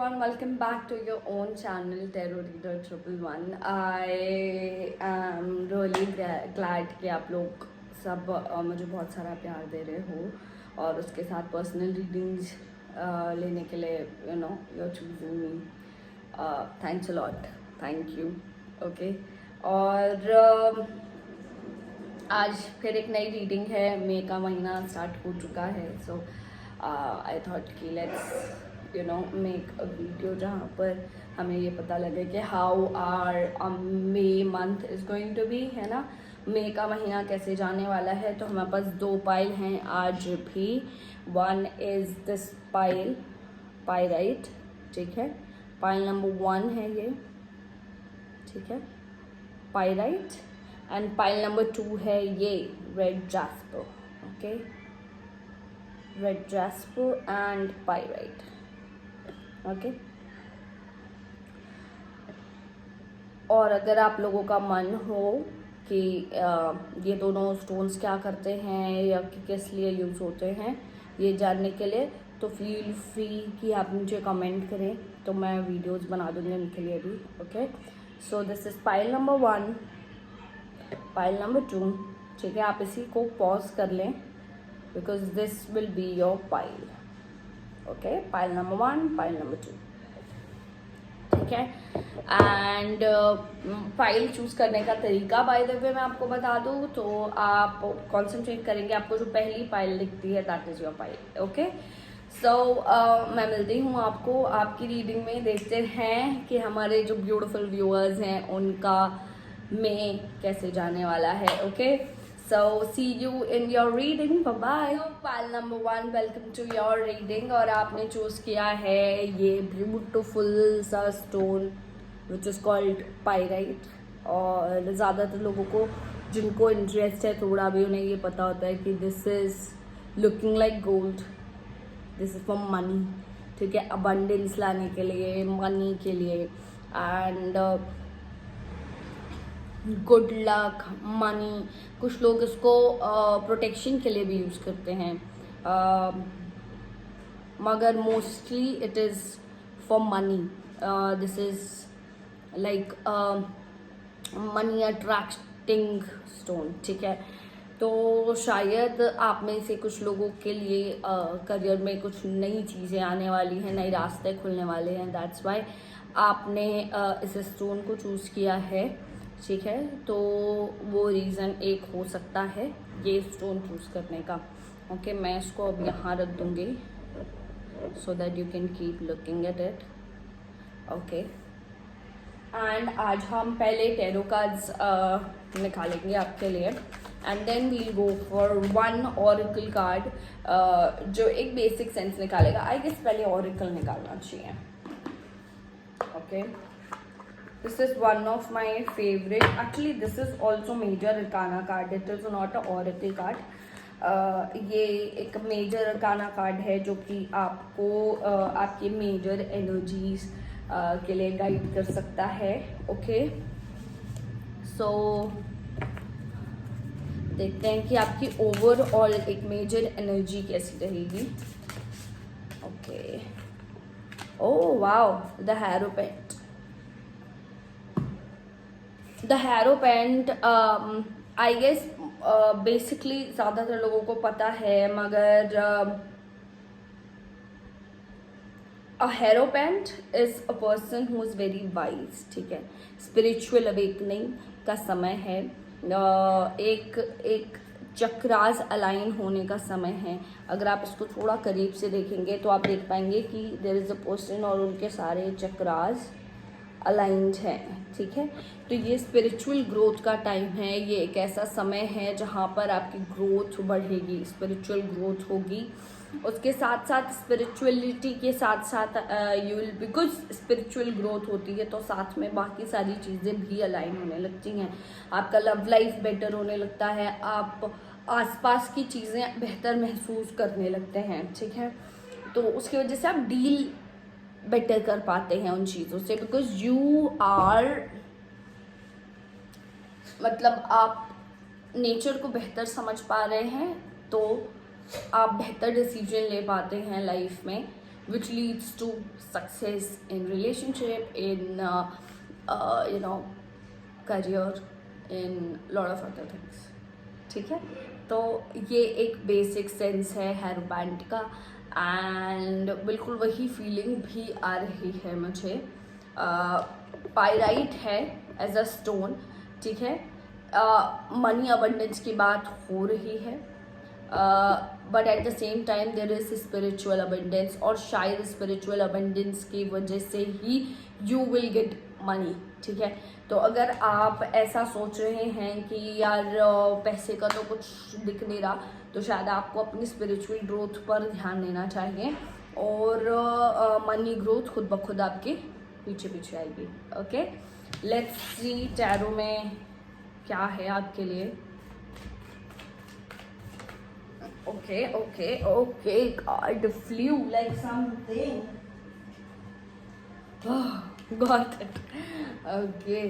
everyone, welcome back to your own channel Tarot Reader 111. I am really glad कि आप लोग सब मुझे बहुत सारा प्यार दे रहे हो और उसके साथ पर्सनल रीडिंग्स लेने के लिए you're choosing me. Thanks a lot, thank you. Okay. और आज फिर एक नई रीडिंग है. मई का महीना स्टार्ट हो चुका है, सो आई थॉट कि लेट्स मेक अ वीडियो जहाँ पर हमें ये पता लगे कि how are May month is going to be, है ना. मई का महीना कैसे जाने वाला है. तो हमारे पास 2 पाइल हैं आज भी. वन इज़ दिस पाइराइट, ठीक है. पाइल नंबर 1 है ये, ठीक है, पाइराइट. एंड पाइल नंबर 2 है ये red jasper. Okay, red jasper and pyrite. Okay. और अगर आप लोगों का मन हो कि ये दोनों स्टोन्स क्या करते हैं या कि किस लिए यूज़ होते हैं ये जानने के लिए, तो फील फ्री कि आप मुझे कमेंट करें, तो मैं वीडियोस बना दूँगी उनके लिए भी. Okay. So this is pile number 1, pile number 2. ठीक है, आप इसी को पॉज कर लें because this will be your pile. Okay, pile number 1, pile number 2, ठीक है. एंड फाइल चूज करने का तरीका बाय द वे मैं आपको बता दूँ, तो आप कॉन्सेंट्रेट करेंगे, आपको जो पहली फाइल दिखती है that is your file. Okay. So मैं मिलती हूँ आपको आपकी रीडिंग में. देखते हैं कि हमारे जो ब्यूटीफुल व्यूअर्स हैं उनका में कैसे जाने वाला है. Okay. So see you in your reading. Bye bye. So pile number 1, welcome to your reading. और आपने चूज किया है ये ब्यूटीफुल सा stone which is called pyrite. और ज़्यादातर लोगों को जिनको इंटरेस्ट है थोड़ा भी, उन्हें ये पता होता है कि this is looking like gold. This is for money, ठीक है, अबंडेंस लाने के लिए, मनी के लिए, एंड गुड लक, मनी. कुछ लोग इसको प्रोटेक्शन के लिए भी यूज़ करते हैं, मगर mostly it is for money. This is like money attracting stone, ठीक है. तो शायद आप में से कुछ लोगों के लिए करियर में कुछ नई चीज़ें आने वाली हैं, नए रास्ते खुलने वाले हैं. दैट्स वाई आपने इस स्टोन को चूज़ किया है, ठीक है. तो वो रीज़न एक हो सकता है ये स्टोन चूज़ करने का. ओके, मैं इसको अब यहाँ रख दूँगी so that you can keep looking at it. Okay. And आज हम पहले टैरो कार्ड्स निकालेंगे आपके लिए, and then we'll go for 1 oracle card जो एक बेसिक सेंस निकालेगा. आई गेस पहले ऑरेकल निकालना चाहिए. Okay. This is one of my favorite. Actually, this is also major arcana card. It is not a oracle card. ये एक major arcana card है जो कि आपको आपकी मेजर एनर्जीज के लिए गाइड कर सकता है. ओके. सो देखते हैं कि आपकी ओवरऑल एक मेजर एनर्जी कैसी रहेगी. Okay. Oh wow, the hierophant. The hierophant I guess basically ज़्यादातर लोगों को पता है, मगर a hierophant is a person who is very wise, ठीक है. स्पिरिचुअल अवेकनिंग का समय है. एक चक्रास अलाइन होने का समय है. अगर आप इसको थोड़ा करीब से देखेंगे तो आप देख पाएंगे कि देयर इज़ अ पर्सन और उनके सारे चक्रास अलाइंड है, ठीक है. तो ये स्पिरिचुअल ग्रोथ का टाइम है. ये एक ऐसा समय है जहाँ पर आपकी ग्रोथ बढ़ेगी, स्पिरिचुअल ग्रोथ होगी. उसके साथ साथ स्पिरिचुअलिटी के साथ साथ you will, because spiritual growth होती है तो साथ में बाकी सारी चीज़ें भी अलाइन होने लगती हैं. आपका लव लाइफ बेटर होने लगता है, आप आसपास की चीज़ें बेहतर महसूस करने लगते हैं, ठीक है. तो उसकी वजह से आप डील बेटर कर पाते हैं उन चीज़ों से, बिकॉज यू आर, मतलब आप नेचर को बेहतर समझ पा रहे हैं, तो आप बेहतर डिसीजन ले पाते हैं लाइफ में. which leads to success in relationship, in career, in lot of other things. ठीक है, तो ये एक बेसिक सेंस है हेयर बैंड का, एंड बिल्कुल वही फीलिंग भी आ रही है मुझे. पायराइट है एज अ स्टोन. ठीक है, मनी अबंडेंस की बात हो रही है, but at the same time there is spiritual abundance, और शायद स्पिरिचुअल अबंडेंस की वजह से ही यू विल गेट मनी. ठीक है, तो अगर आप ऐसा सोच रहे हैं कि यार पैसे का तो कुछ दिख नहीं रहा, तो शायद आपको अपनी स्पिरिचुअल ग्रोथ पर ध्यान देना चाहिए, और मनी ग्रोथ खुद ब खुद आपके पीछे पीछे आएगी. ओके, लेट्स सी टैरो में क्या है आपके लिए. Okay okay okay, card flu like something. Got it. Okay.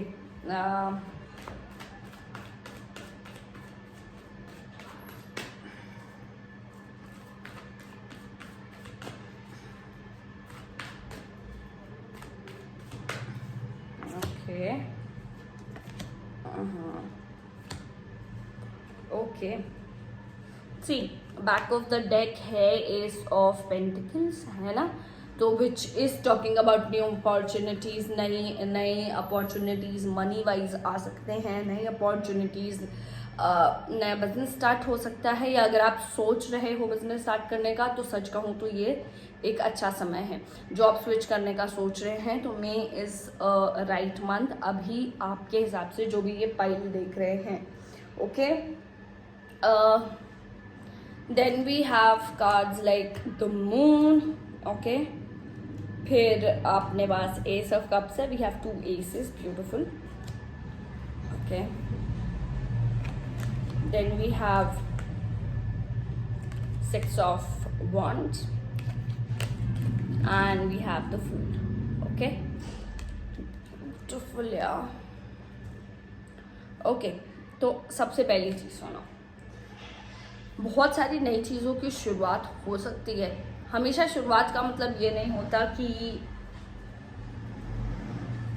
Okay. Okay. See, back of the deck है Ace of Pentacles, है ना. तो which is talking about new opportunities, नई अपॉर्चुनिटीज़ मनी वाइज आ सकते हैं, नई अपॉर्चुनिटीज़, नया बिजनेस स्टार्ट हो सकता है, या अगर आप सोच रहे हो बिजनेस स्टार्ट करने का, तो सच कहूँ तो ये एक अच्छा समय है. जॉब स्विच करने का सोच रहे हैं तो मे इज़ राइट मंथ अभी आपके हिसाब से, जो भी ये पाइल देख रहे हैं. Okay, then we have cards like the moon. Okay, फिर अपने पास एस ऑफ कप्स है. We have 2 aces, beautiful. Okay, then we have 6 of wands and we have the fool. Okay, beautiful यार. ओके, तो सबसे पहली चीज़ सुनो, बहुत सारी नई चीज़ों की शुरुआत हो सकती है. हमेशा शुरुआत का मतलब ये नहीं होता कि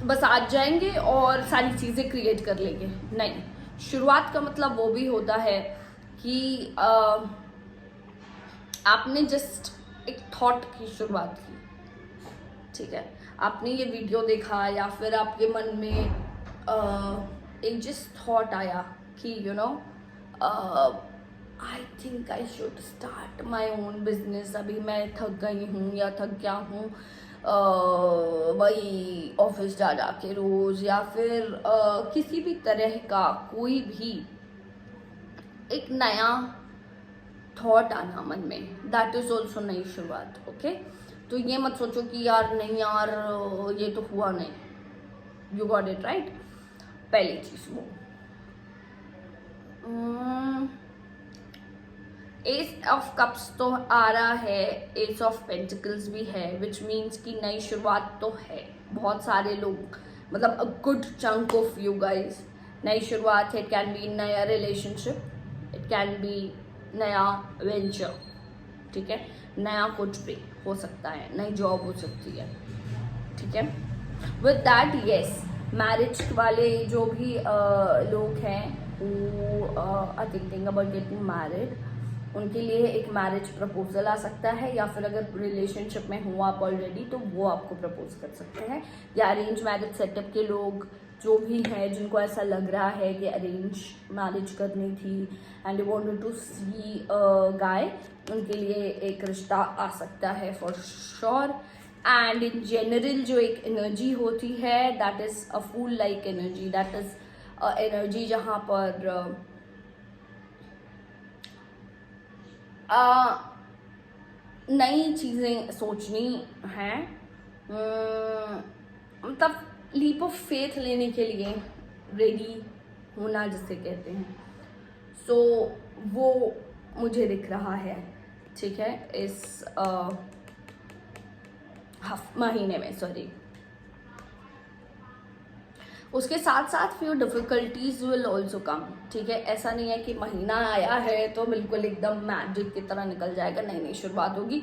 बस आज जाएंगे और सारी चीज़ें क्रिएट कर लेंगे. नहीं, शुरुआत का मतलब वो भी होता है कि आपने जस्ट एक थॉट की शुरुआत की. ठीक है, आपने ये वीडियो देखा, या फिर आपके मन में एक जस्ट थॉट आया कि I think I should start my own business. अभी मैं थक गई हूँ या थक गया हूँ वही ऑफिस जा के रोज, या फिर किसी भी तरह का कोई भी एक नया थॉट आना मन में, दैट इज ऑल्सो नई शुरुआत. ओके, तो ये मत सोचो कि यार नहीं यार ये तो हुआ नहीं. You got it right. पहली चीज वो एस ऑफ कप्स तो आ रहा है, एस ऑफ पेंटिकल्स भी है, विच मीन्स कि नई शुरुआत तो है. बहुत सारे लोग, मतलब a good chunk of you guys, नई शुरुआत है. इट कैन बी नया रिलेशनशिप, इट कैन बी नया वेंचर. ठीक है, नया कुछ भी हो सकता है, नई जॉब हो सकती है. ठीक है, विद दैट येस, मैरिज वाले जो भी लोग हैं who are thinking about getting married, उनके लिए एक मैरिज प्रपोजल आ सकता है, या फिर अगर रिलेशनशिप में हो आप ऑलरेडी तो वो आपको प्रपोज कर सकते हैं. या अरेंज मैरिज सेटअप के लोग जो भी हैं, जिनको ऐसा लग रहा है कि अरेंज मैरिज करनी थी and you wanted to see guy, उनके लिए एक रिश्ता आ सकता है for sure. And in general जो एक एनर्जी होती है, that is a full like energy. That is energy जहाँ पर नई चीज़ें सोचनी हैं, मतलब लीप ऑफ फेथ लेने के लिए रेडी होना जिसे कहते हैं. सो वो मुझे दिख रहा है. ठीक है, इस महीने में, सॉरी. उसके साथ साथ few difficulties will also come. ठीक है, ऐसा नहीं है कि महीना आया है तो बिल्कुल एकदम मैजिक की तरह निकल जाएगा. नई नई शुरुआत होगी.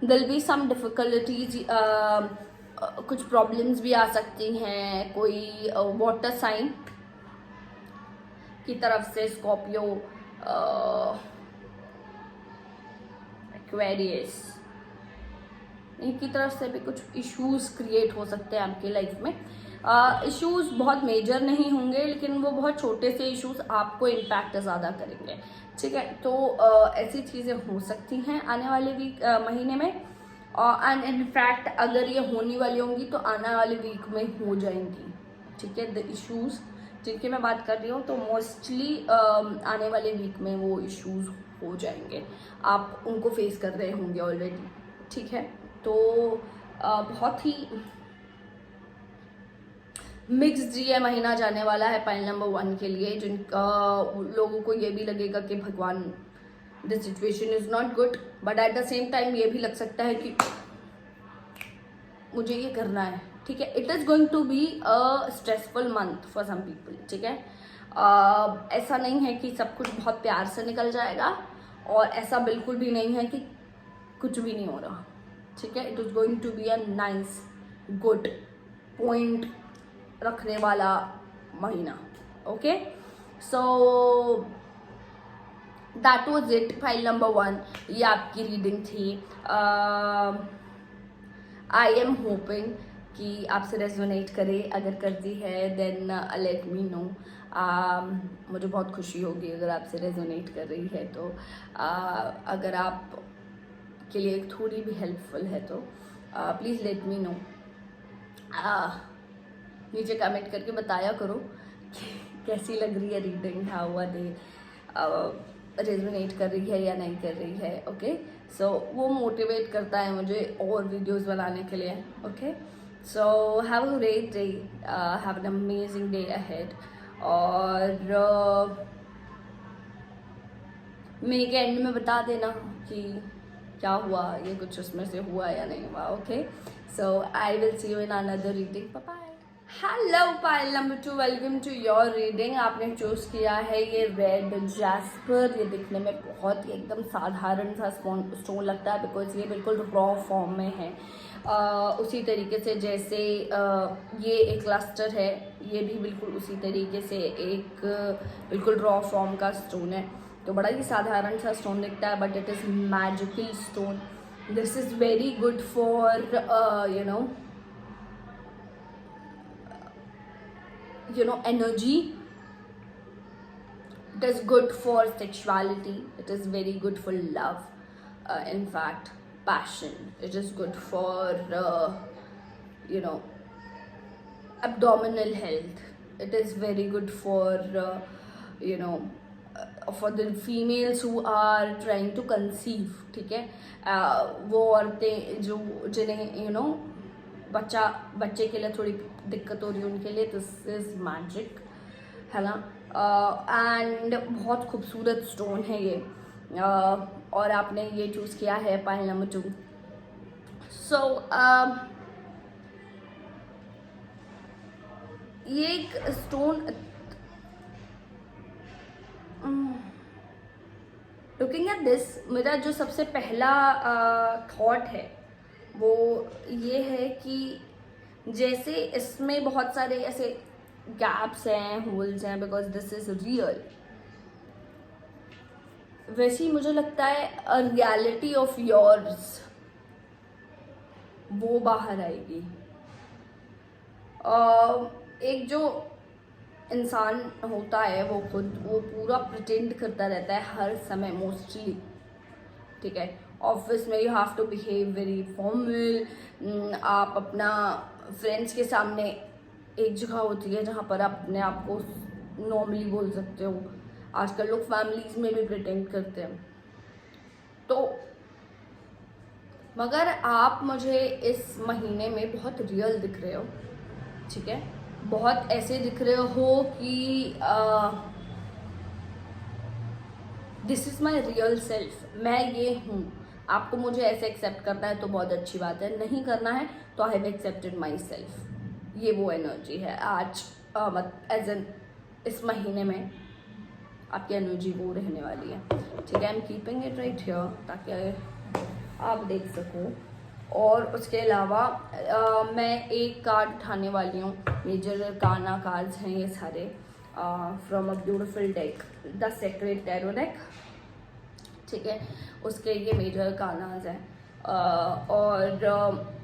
दिल बी सम डिफ़िकल्टीज, कुछ प्रॉब्लम्स भी आ सकती हैं। कोई वाटर साइन की तरफ से, स्कॉर्पियो, एक्वेरियस, इनकी तरफ से भी कुछ इश्यूज क्रिएट हो सकते हैं आपकी लाइफ में। इश्यूज बहुत मेजर नहीं होंगे, लेकिन वो बहुत छोटे से इश्यूज आपको इम्पैक्ट ज़्यादा करेंगे, ठीक है। तो ऐसी चीज़ें हो सकती हैं आने वाले वीक महीने में, एंड इनफैक्ट अगर ये होने वाली होंगी तो आने वाले वीक में हो जाएंगी, ठीक है। द इश्यूज जिनकी मैं बात कर रही हूँ तो मोस्टली आने वाले वीक में वो इश्यूज हो जाएंगे, आप उनको फेस कर रहे होंगे ऑलरेडी, ठीक है। तो बहुत ही मिक्स्ड ये महीना जाने वाला है पाइल नंबर 1 के लिए, जिनका लोगों को ये भी लगेगा कि भगवान this situation is not good, but at the same time ये भी लग सकता है कि मुझे ये करना है, ठीक है। It is going to be a stressful month for some people, ठीक है। ऐसा नहीं है कि सब कुछ बहुत प्यार से निकल जाएगा, और ऐसा बिल्कुल भी नहीं है कि कुछ भी नहीं हो रहा, ठीक है। It is going to be a nice good point रखने वाला महीना, okay. So that was it, file number 1, ये आपकी रीडिंग थी। आई एम होपिंग कि आपसे रेजोनेट करे, अगर करती है देन लेट मी नो। मुझे बहुत खुशी होगी अगर आपसे रेजोनेट कर रही है तो। अगर आप के लिए थोड़ी भी हेल्पफुल है तो प्लीज़ लेट मी नो। नीचे कमेंट करके बताया करो कि कैसी लग रही है reading, how are they, resonate कर रही है या नहीं कर रही है, ओके। सो वो मोटिवेट करता है मुझे और वीडियोस बनाने के लिए, okay. So have a great day, have an amazing day ahead, और मे के एंड में बता देना कि क्या हुआ, ये कुछ उसमें से हुआ या नहीं हुआ, okay. So I will see you in another reading, bye bye. Hello pile number 2, welcome to your reading. आपने चूज किया है ये रेड जैस्पर। ये दिखने में बहुत ही एकदम साधारण सा स्टोन लगता है, बिकॉज ये बिल्कुल रॉ फॉर्म में है, उसी तरीके से जैसे ये एक क्लस्टर है, ये भी बिल्कुल उसी तरीके से एक बिल्कुल रॉ फॉर्म का स्टोन है। तो बड़ा ही साधारण सा स्टोन दिखता है, but it is magical stone. This is very good for energy. It is good for sexuality, it is very good for love, in fact passion. It is good for abdominal health. It is very good for for the females who are trying to conceive, ठीक है। वो औरतें जो जिन्हें बच्चे के लिए थोड़ी दिक्कत हो रही है, उनके लिए दिस इज मैजिक, है ना। एंड बहुत खूबसूरत स्टोन है ये, और आपने ये चूज़ किया है पाइल नंबर 2। सो ये एक स्टोन, लुकिंग एट दिस, मेरा जो सबसे पहला थॉट है वो ये है कि जैसे इसमें बहुत सारे ऐसे गैप्स हैं, होल्स हैं, बिकॉज दिस इज रियल, वैसे ही मुझे लगता है अ रियलिटी ऑफ योर्स वो बाहर आएगी। एक जो इंसान होता है वो पूरा प्रिटेंड करता रहता है हर समय मोस्टली, ठीक है। ऑफिस में you have to behave very formal. आप अपना फ्रेंड्स के सामने एक जगह होती है जहाँ पर आप अपने आप को नॉर्मली बोल सकते हो। आजकल लोग फैमिलीज में भी प्रिटेंड करते हैं। तो मगर आप मुझे इस महीने में बहुत रियल दिख रहे हो, ठीक है। बहुत ऐसे दिख रहे हो कि this is my real self, मैं ये हूँ। आपको मुझे ऐसे एक्सेप्ट करना है तो बहुत अच्छी बात है, नहीं करना है तो I have accepted my self. ये वो एनर्जी है आज, एज एन इस महीने में आपकी एनर्जी वो रहने वाली है, ठीक है। I am keeping it right here ताकि आप देख सको। और उसके अलावा मैं एक कार्ड उठाने वाली हूँ, मेजर काना कार्ड्स हैं ये सारे, from a beautiful deck, the sacred tarot deck, ठीक है। उसके ये मेजर कानाज हैं, और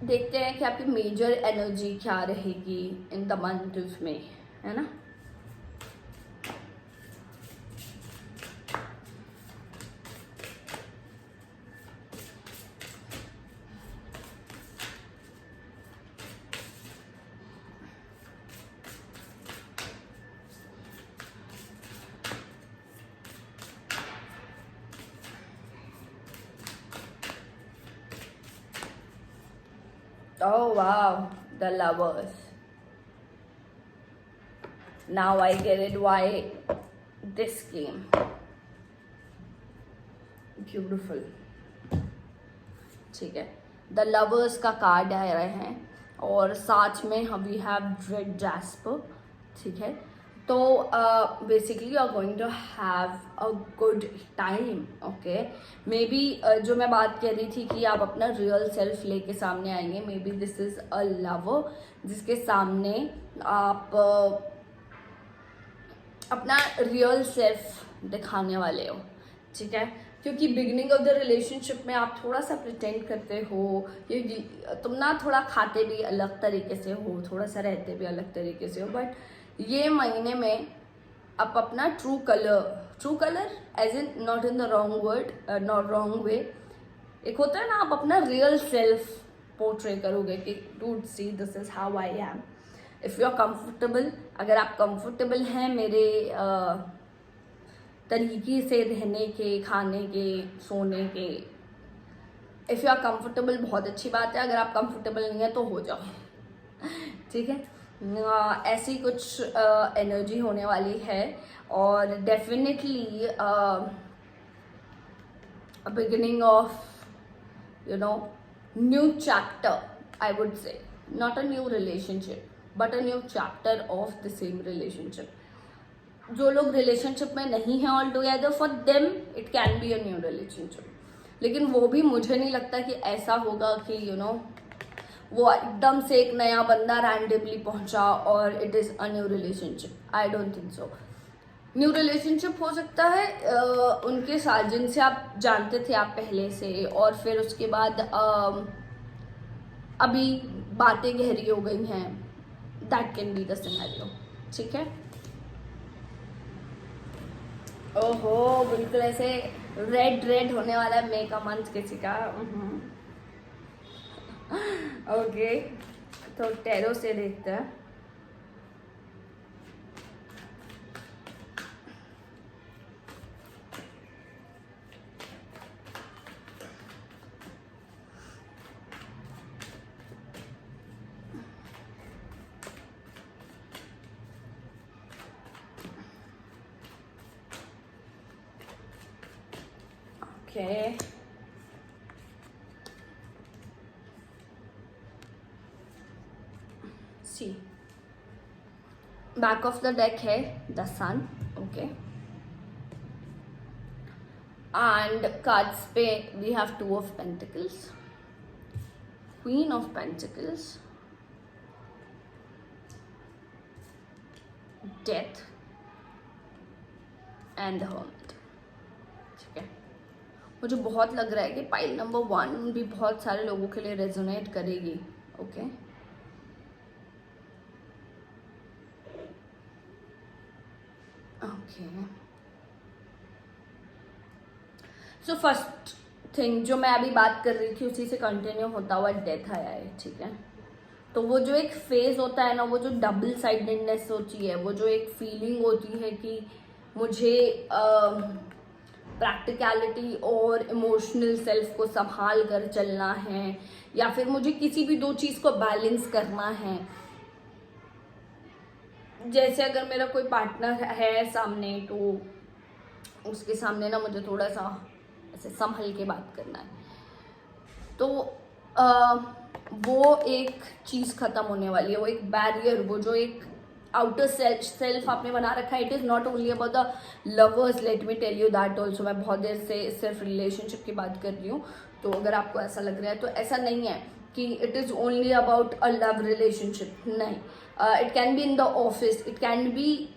देखते हैं कि आपकी मेजर एनर्जी क्या रहेगी इन द मंथ में, है ना। Oh wow, the lovers. Now I get it why this came. Beautiful. ठीक है, द लवर्स का कार्ड आ रहे हैं और साथ में हम वी हैव रेड जैस्पर, ठीक है। तो basically you are going to have a good time, okay. Maybe जो मैं बात कर रही थी कि आप अपना रियल सेल्फ लेके सामने आएंगे, may be this is a lover जिसके सामने आप अपना रियल सेल्फ दिखाने वाले हो, ठीक है। क्योंकि बिगिनिंग ऑफ द रिलेशनशिप में आप थोड़ा सा प्रिटेंड करते हो कि तुम ना थोड़ा खाते भी अलग तरीके से हो, थोड़ा सा रहते भी अलग तरीके से हो, बट ये महीने में आप अपना true colour as in not in the wrong word, not wrong way, एक होता है ना, आप अपना रियल सेल्फ पोर्ट्रे करोगे कि dude see this is how I am. If you are comfortable, अगर आप कंफर्टेबल हैं मेरे तरीके से रहने के, खाने के, सोने के, इफ़ यू आर कंफर्टेबल बहुत अच्छी बात है, अगर आप कंफर्टेबल नहीं है तो हो जाओ, ठीक है। ऐसी कुछ एनर्जी होने वाली है और definitely beginning of you know new chapter, I would से, not a new relationship but a new chapter of the same relationship. जो लोग रिलेशनशिप में नहीं हैं all together, for them it can be a new relationship, लेकिन वो भी मुझे नहीं लगता कि ऐसा होगा कि यू नो वो एकदम से एक नया बंदा रैंडमली पहुंचा और it is a new relationship. I don't think so. New relationship हो सकता है उनके साथ जिनसे आप जानते थे आप पहले से, और फिर उसके बाद अभी बातें गहरी हो गई हैं, that can be the scenario, ठीक है। ओहो, बिल्कुल ऐसे रेड होने वाला है मे का मंथ किसी का। ओके, तो टैरो से देखते हैं। Okay, see back of the deck है the sun, okay, and cards पे we have two of pentacles, queen of pentacles, death and the hermit, ठीक है। मुझे बहुत लग रहा है कि पाइल नंबर 1 भी बहुत सारे लोगों के लिए रेजोनेट करेगी, okay. Okay, so first thing जो मैं अभी बात कर रही थी उसी से कंटिन्यू होता हुआ डेथ आया है, ठीक है। तो वो जो एक फेज होता है ना, वो जो डबल साइडेडनेस होती है, वो जो एक फीलिंग होती है कि मुझे प्रैक्टिकलिटी और इमोशनल सेल्फ को संभाल कर चलना है, या फिर मुझे किसी भी दो चीज़ को बैलेंस करना है। जैसे अगर मेरा कोई पार्टनर है सामने, तो उसके सामने ना मुझे थोड़ा सा ऐसे संभल के बात करना है, तो वो एक चीज़ ख़त्म होने वाली है, वो एक बैरियर, वो जो एक आउटर सेल्फ आपने बना रखा है. It is not only about the lovers, let me tell you that also. मैं बहुत देर से सिर्फ रिलेशनशिप की बात कर रही हूँ, तो अगर आपको ऐसा लग रहा है तो ऐसा नहीं है कि it is only about a love relationship. नहीं, it can be in the office, it can be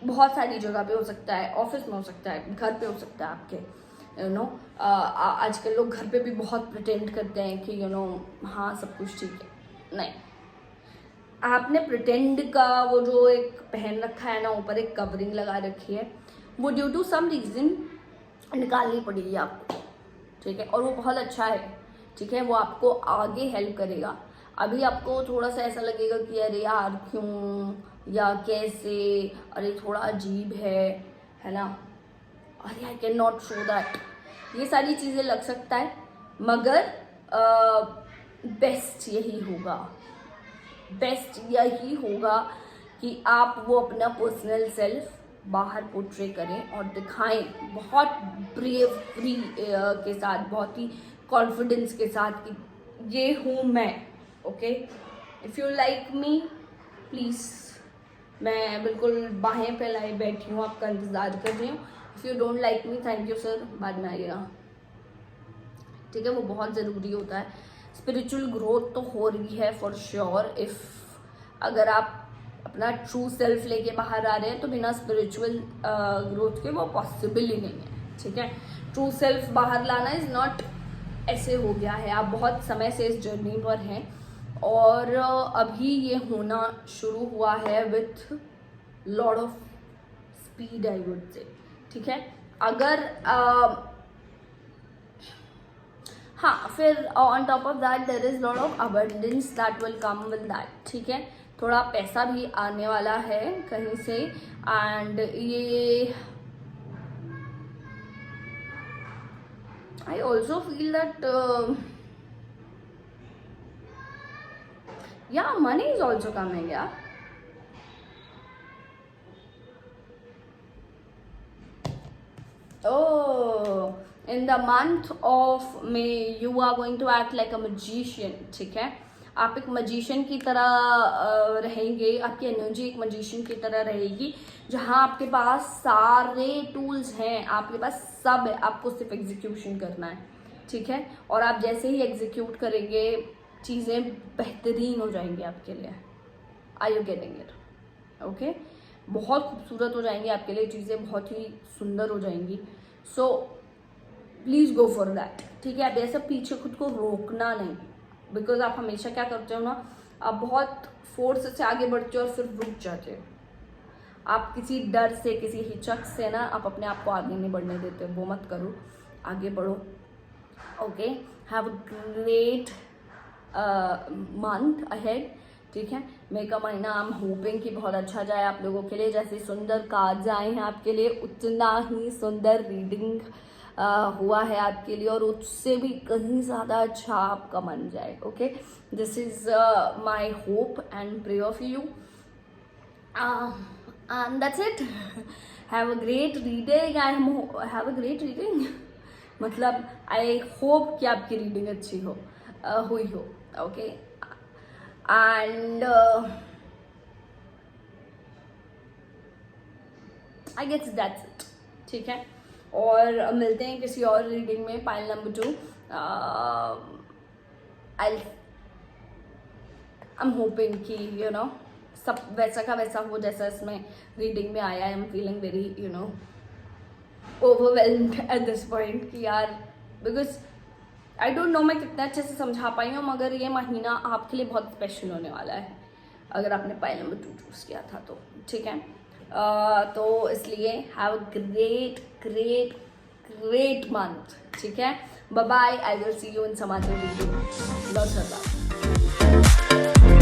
बहुत सारी जगह पे हो सकता है. ऑफिस में हो सकता है, घर पे हो सकता है आपके, यू नो. आजकल लोग घर पे भी बहुत प्रिटेंड करते हैं कि यू नो हाँ सब कुछ ठीक है. नहीं, आपने प्रिटेंड का वो जो एक पहन रखा है ना, ऊपर एक कवरिंग लगा रखी है, वो ड्यू टू सम रीज़न निकालनी पड़ेगी आपको. ठीक है, और वो बहुत अच्छा है. ठीक है, वो आपको आगे हेल्प करेगा. अभी आपको थोड़ा सा ऐसा लगेगा कि अरे यार क्यों या कैसे, अरे थोड़ा अजीब है ना, अरे I can not show that, ये सारी चीज़ें लग सकता है. मगर बेस्ट यही होगा, बेस्ट यही होगा कि आप वो अपना पर्सनल सेल्फ बाहर पोर्ट्रे करें और दिखाएं बहुत ब्रेवरी के साथ, बहुत ही कॉन्फिडेंस के साथ कि ये हूँ मैं. Okay, if you like me please, मैं बिल्कुल बाहें फैलाए बैठी हूँ, आपका इंतज़ार कर रही हूँ. If you don't like me, thank you sir, बाद में आइएगा. ठीक है, वो बहुत ज़रूरी होता है. स्पिरिचुअल ग्रोथ तो हो रही है फॉर श्योर. इफ़ अगर आप अपना ट्रू सेल्फ लेके बाहर आ रहे हैं तो बिना स्पिरिचुअल ग्रोथ के वो पॉसिबल ही नहीं है. ठीक है, ट्रू सेल्फ बाहर लाना इज़ नॉट ऐसे हो गया है. आप बहुत समय से इस जर्नी पर हैं और अभी ये होना शुरू हुआ है with lot of speed, I would say. ठीक है, अगर हाँ, फिर on top of that there is lot of abundance that will come with that. ठीक है, थोड़ा पैसा भी आने वाला है कहीं से. एंड ये I also feel that yeah, money is also coming. Yeah, oh, in the month of May you are going to act like a magician. ठीक है, आप एक मजिशियन की तरह रहेंगे. आपकी एनर्जी एक मजिशियन की तरह रहेगी, जहाँ आपके पास सारे टूल्स हैं, आपके पास सब है, आपको सिर्फ एग्जीक्यूशन करना है. ठीक है, और आप जैसे ही एग्जीक्यूट करेंगे चीज़ें बेहतरीन हो जाएंगी आपके लिए. Are you getting it? Okay, बहुत खूबसूरत हो जाएंगी आपके लिए चीज़ें, बहुत ही सुंदर हो जाएंगी. So please go for that. ठीक है, आप ऐसा पीछे खुद को रोकना नहीं, बिकॉज आप हमेशा क्या करते हो ना, आप बहुत फोर्स से आगे बढ़ते हो और फिर रुक जाते हो. आप किसी डर से, किसी हिचक से ना आप अपने आप को आगे नहीं बढ़ने देते. वो मत करो, आगे बढ़ो. Okay, have a great month ahead. ठीक है, मई का महीना आई एम होपिंग कि बहुत अच्छा जाए आप लोगों के लिए. जैसे सुंदर कार्ड्स आए हैं आपके लिए, उतना ही सुंदर रीडिंग हुआ है आपके लिए, और उससे भी कहीं ज़्यादा अच्छा आपका मन जाए. Okay, this is my hope and prayer for you. And that's it. Have a great reading. Have a great reading. मतलब I hope कि आपकी रीडिंग अच्छी हो, हुई हो. Okay, and I guess that's it. ठीक है, और मिलते हैं किसी और रीडिंग में. Pile number 2. I am hoping कि यू नो सब वैसा का वैसा हो जैसा इसमें रीडिंग में आया. I am feeling very you know overwhelmed at this point कि यार, बिकॉज आई डोंट नो मैं कितना अच्छे से समझा पाई हूँ, मगर ये महीना आपके लिए बहुत स्पेशल होने वाला है अगर आपने पाइल नंबर 2 चूज़ किया था तो. ठीक है, तो इसलिए have a great great great month. ठीक है, bye bye. I will see you in some other video. Lots of love.